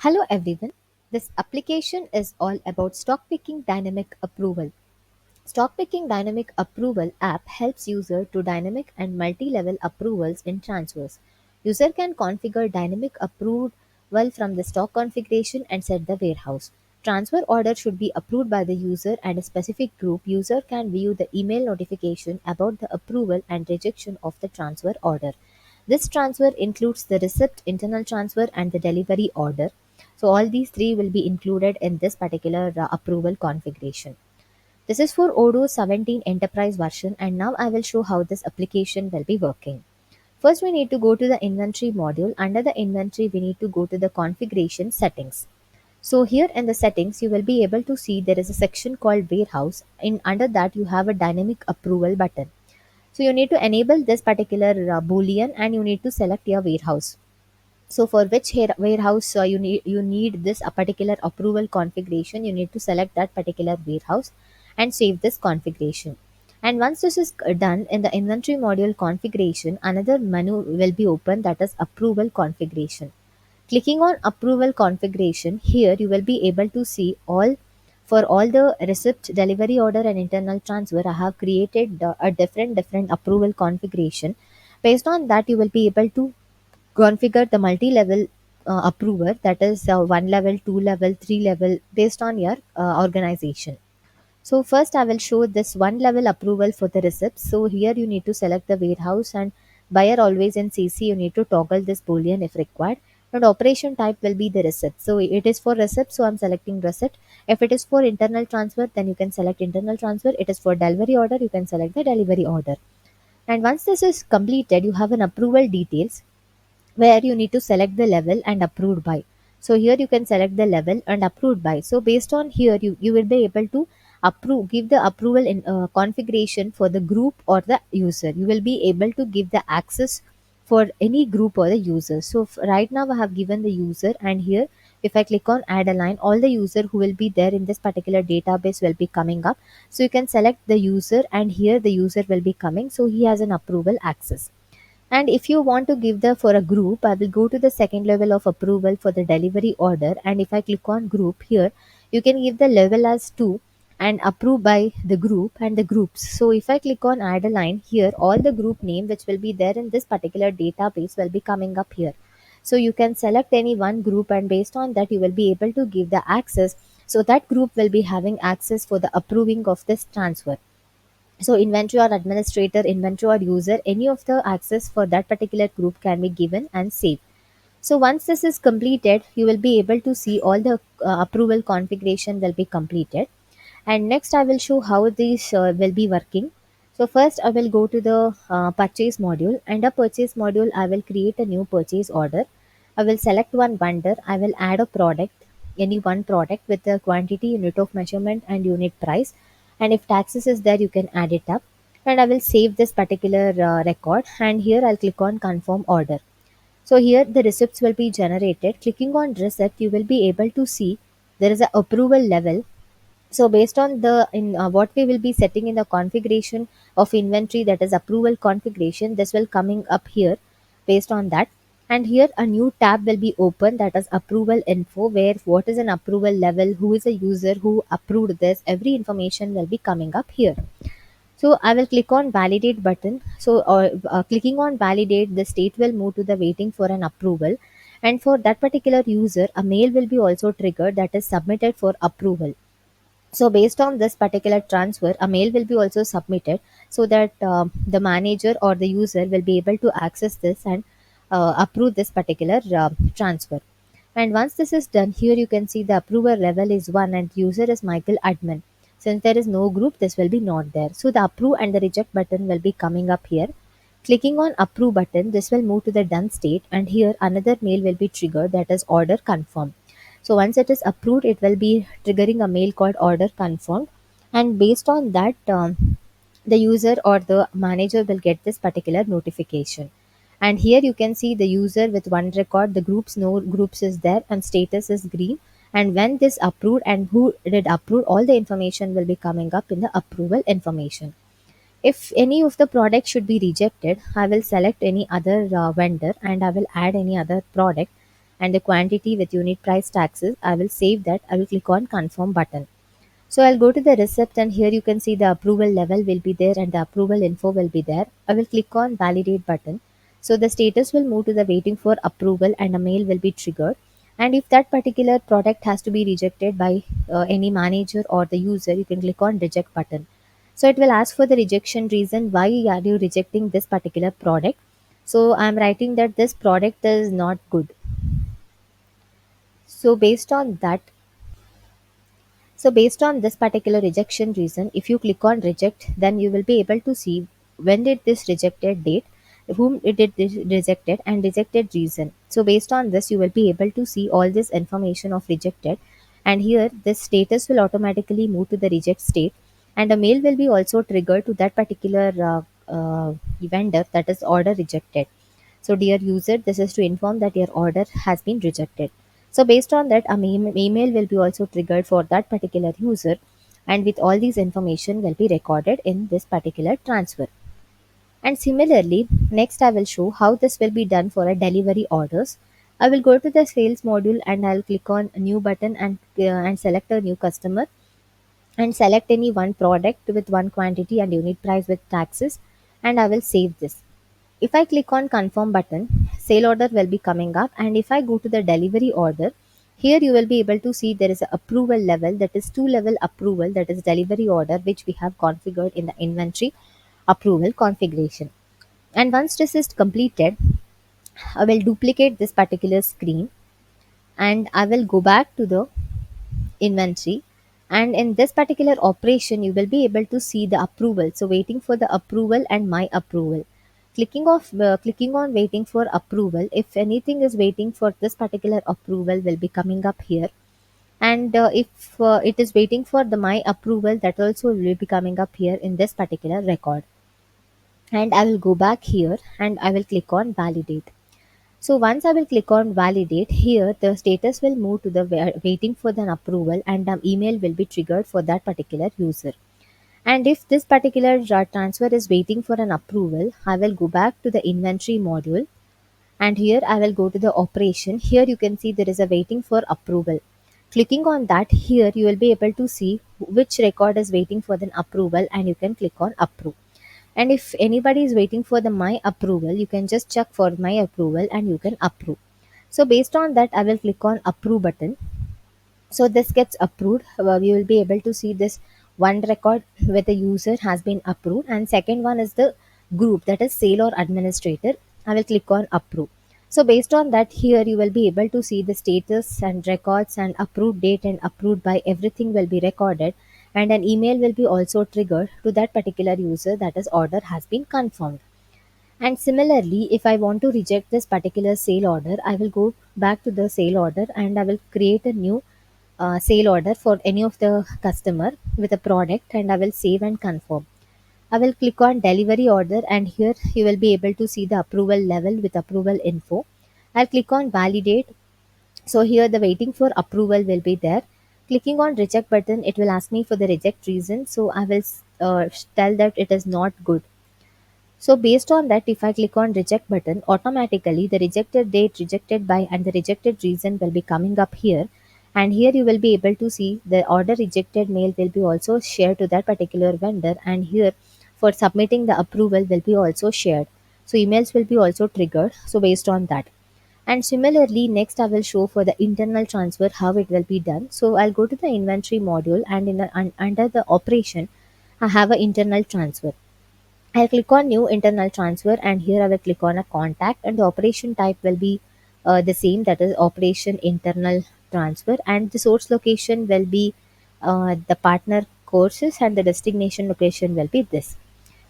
Hello everyone. This application is all about stock picking dynamic approval. Stock picking dynamic approval app helps user to dynamic and multi-level approvals in transfers. User can configure dynamic approval from the stock configuration and set the warehouse. Transfer order should be approved by the user and a specific group. User can view the email notification about the approval and rejection of the transfer order. This transfer includes the receipt, internal transfer, and the delivery order. So all these three will be included in this particular approval configuration. This is for Odoo 17 Enterprise version, and now I will show how this application will be working. First, we need to go to the inventory module. Under the inventory, we need to go to the configuration settings. So here in the settings, you will be able to see there is a section called warehouse. In under that, you have a dynamic approval button. So you need to enable this particular boolean and you need to select your warehouse. So for which warehouse you need this a particular approval configuration, you need to select that particular warehouse and save this configuration. And once this is done in the inventory module configuration, another menu will be open, that is approval configuration. Clicking on approval configuration, here you will be able to see all the receipt, delivery order and internal transfer. I have created a different approval configuration. Based on that, you will be able to configure the multi-level approver, that is one level, two level, three level, based on your organization. So first I will show this one level approval for the receipts. So here you need to select the warehouse and buyer always in CC. You need to toggle this boolean if required. And operation type will be the receipt. So it is for receipt, so I'm selecting receipt. If it is for internal transfer, then you can select internal transfer. It is for delivery order, you can select the delivery order. And once this is completed, you have an approval details where you need to select the level and approved by. So here you can select the level and approved by. So based on here, you will be able to give the approval in configuration for the group or the user. You will be able to give the access for any group or the user. So right now I have given the user, and here if I click on add a line, all the user who will be there in this particular database will be coming up. So you can select the user and here the user will be coming. So he has an approval access. And if you want to give the for a group, I will go to the second level of approval for the delivery order. And if I click on group here, you can give the level as 2 and approve by the group and the groups. So if I click on add a line here, all the group name which will be there in this particular database will be coming up here. So you can select any one group and based on that you will be able to give the access. So that group will be having access for the approving of this transfer. So inventory or administrator, inventory or user, any of the access for that particular group can be given and saved. So once this is completed, you will be able to see all the approval configuration will be completed. And next I will show how these will be working. So first I will go to the purchase module. Under purchase module, I will create a new purchase order. I will select one vendor. I will add a product, any one product with the quantity, unit of measurement and unit price. And if taxes is there, you can add it up. And I will save this particular record, and here I'll click on confirm order. So here the receipts will be generated. Clicking on receipt, you will be able to see there is a approval level. So based on the in what we will be setting in the configuration of inventory, that is approval configuration, this will coming up here based on that. And here a new tab will be open, that is approval info, where what is an approval level, who is a user who approved this, every information will be coming up here. So I will click on validate button. So clicking on validate, the state will move to the waiting for an approval. And for that particular user, a mail will be also triggered, that is submitted for approval. So based on this particular transfer, a mail will be also submitted so that the manager or the user will be able to access this and approve this particular transfer. And once this is done, here you can see the approver level is 1 and user is Michael admin. Since there is no group, this will be not there. So the approve and the reject button will be coming up here. Clicking on approve button, this will move to the done state, and here another mail will be triggered, that is order confirm. So once it is approved, it will be triggering a mail called order confirmed, and based on that, the user or the manager will get this particular notification. And here you can see the user with one record, the groups, no groups is there, and status is green. And when this approved and who did approve, all the information will be coming up in the approval information. If any of the products should be rejected, I will select any other vendor and I will add any other product. and the quantity with unit price taxes. I will save that. I will click on confirm button. So I'll go to the receipt and here you can see the approval level will be there and the approval info will be there. I will click on validate button. So the status will move to the waiting for approval and a mail will be triggered. And if that particular product has to be rejected by any manager or the user, you can click on reject button. So it will ask for the rejection reason. Why are you rejecting this particular product? So I'm writing that this product is not good. So based on this particular rejection reason, if you click on reject, then you will be able to see when did this rejected date, whom it did this rejected and rejected reason. So based on this, you will be able to see all this information of rejected. And here this status will automatically move to the reject state and a mail will be also triggered to that particular vendor, that is order rejected. So, dear user, this is to inform that your order has been rejected. So, based on that, a email will be also triggered for that particular user, and with all these information will be recorded in this particular transfer. And similarly, next I will show how this will be done for a delivery orders. I will go to the sales module and I'll click on a new button and select a new customer and select any one product with one quantity and unit price with taxes, and I will save this. If I click on confirm button, sale order will be coming up, and if I go to the delivery order, here you will be able to see there is a approval level, that is two level approval, that is delivery order, which we have configured in the inventory approval configuration. And once this is completed, I will duplicate this particular screen and I will go back to the inventory, and in this particular operation you will be able to see the approval. So waiting for the approval and my approval, clicking on waiting for approval, if anything is waiting for this particular approval will be coming up here. And if it is waiting for the my approval, that also will be coming up here in this particular record. And I will go back here and I will click on validate. So once I will click on validate, here the status will move to the waiting for the approval and the email will be triggered for that particular user. And if this particular transfer is waiting for an approval, I will go back to the inventory module and here I will go to the operation. Here you can see there is a waiting for approval. Clicking on that, here you will be able to see which record is waiting for the approval and you can click on approve. And if anybody is waiting for the my approval, you can just check for my approval and you can approve. So based on that, I will click on approve button. So this gets approved. We will be able to see this one record where the user has been approved, and second one is the group, that is sale or administrator. I will click on approve. So based on that, here you will be able to see the status and records and approved date and approved by, everything will be recorded, and an email will be also triggered to that particular user, that is order has been confirmed. And similarly, if I want to reject this particular sale order, I will go back to the sale order and I will create a new sale order for any of the customer with a product and I will save and confirm. I will click on delivery order and here you will be able to see the approval level with approval info. I'll click on validate. So here the waiting for approval will be there. Clicking on reject button, it will ask me for the reject reason. So I will tell that it is not good. So based on that, if I click on reject button, automatically the rejected date, rejected by and the rejected reason will be coming up here. And here you will be able to see the order rejected mail will be also shared to that particular vendor, and here for submitting the approval will be also shared. So emails will be also triggered. So based on that. And similarly, next I will show for the internal transfer how it will be done. So I'll go to the inventory module and under the operation, I have an internal transfer. I'll click on new internal transfer and here I will click on a contact, and the operation type will be the same, that is operation internal transfer, and the source location will be the partner courses and the destination location will be this.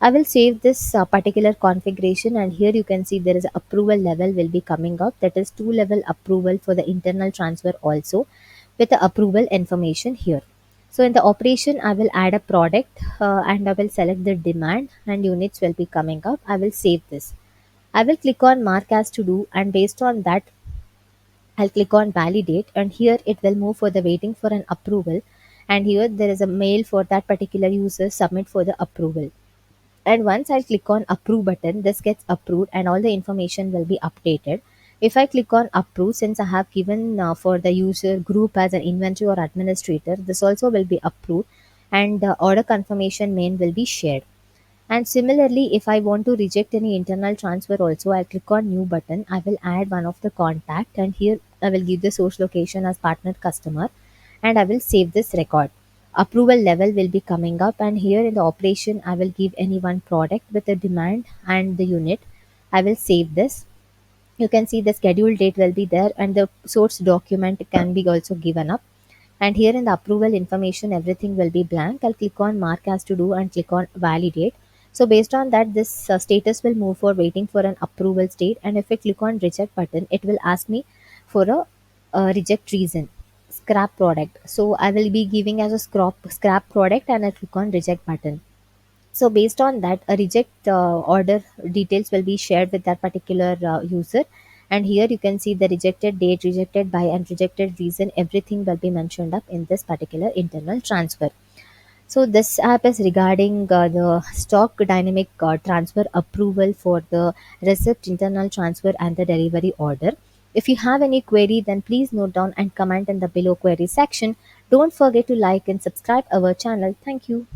I will save this particular configuration and here you can see there is a approval level will be coming up, that is two level approval for the internal transfer also with the approval information here. So in the operation I will add a product and I will select the demand and units will be coming up. I will save this. I will click on mark as to do and based on that I'll click on validate and here it will move for the waiting for an approval, and here there is a mail for that particular user submit for the approval. And once I click on approve button, this gets approved and all the information will be updated. If I click on approve, since I have given for the user group as an inventory or administrator, this also will be approved, and the order confirmation mail will be shared. And similarly, if I want to reject any internal transfer also, I'll click on new button. I will add one of the contact, and here I will give the source location as partner customer, and I will save this record. Approval level will be coming up, and here in the operation I will give any one product with the demand and the unit. I will save this. You can see the schedule date will be there, and the source document can be also given up. And here in the approval information, everything will be blank. I'll click on mark as to do and click on validate. So based on that, this status will move for waiting for an approval state. And if I click on reject button, it will ask me for a reject reason, scrap product. So I will be giving as a scrap product, and I click on reject button. So based on that, a reject order details will be shared with that particular user. And here you can see the rejected date, rejected by, and rejected reason. Everything will be mentioned up in this particular internal transfer. So this app is regarding the stock dynamic transfer approval for the receipt, internal transfer, and the delivery order. If you have any query, then please note down and comment in the below query section. Don't forget to like and subscribe our channel. Thank you.